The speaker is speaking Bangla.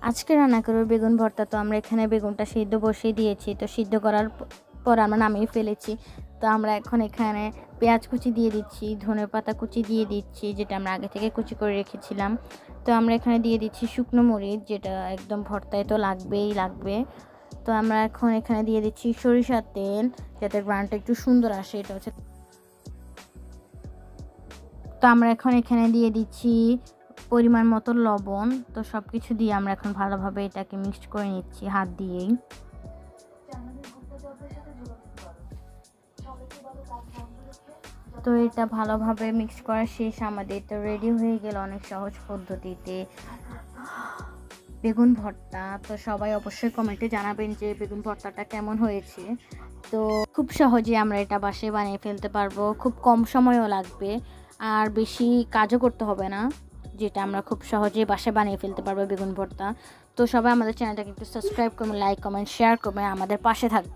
আজকে রান্না করব বেগুন ভর্তা। তো আমরা এখানে বেগুনটা সিদ্ধ বসিয়ে দিয়েছি। তো সিদ্ধ করার পর আমরা নামিয়ে ফেলেছি। তো আমরা এখন এখানে পেঁয়াজ কুচি দিয়ে দিচ্ছি, ধনেপাতা কুচি দিয়ে দিচ্ছি, যেটা আমরা আগে থেকে কুচি করে রেখেছিলাম। তো আমরা এখানে দিয়ে দিচ্ছি শুকনো মরিচ, যেটা একদম ভর্তায় তো লাগবে। তো আমরা এখন এখানে দিয়ে দিচ্ছি সরিষার তেল, যাতে গ্রানটা একটু সুন্দর আসে। এটা হচ্ছে, তো আমরা এখন এখানে দিয়ে দিচ্ছি পরিমাণ মতো লবণ। তো সব কিছু দিয়ে আমরা এখন ভালোভাবে এটাকে মিক্সড করে নিচ্ছি হাত দিয়েই। তো এটা ভালোভাবে মিক্স করা শেষ আমাদের। তো রেডি হয়ে গেল অনেক সহজ পদ্ধতিতে বেগুন ভর্তা। তো সবাই অবশ্যই কমেন্টে জানাবেন যে বেগুন ভর্তাটা কেমন হয়েছে। তো খুব সহজে আমরা এটা বাসায় বানিয়ে ফেলতে পারবো, খুব কম সময়ও লাগবে আর বেশি কাজও করতে হবে না, যেটা আমরা খুব সহজেই বাসায় বানিয়ে ফেলতে পারবো বেগুন ভর্তা। তো সবাই আমাদের চ্যানেলটাকে একটু সাবস্ক্রাইব করবেন, লাইক কমেন্ট শেয়ার করবেন, আমাদের পাশে থাকবেন।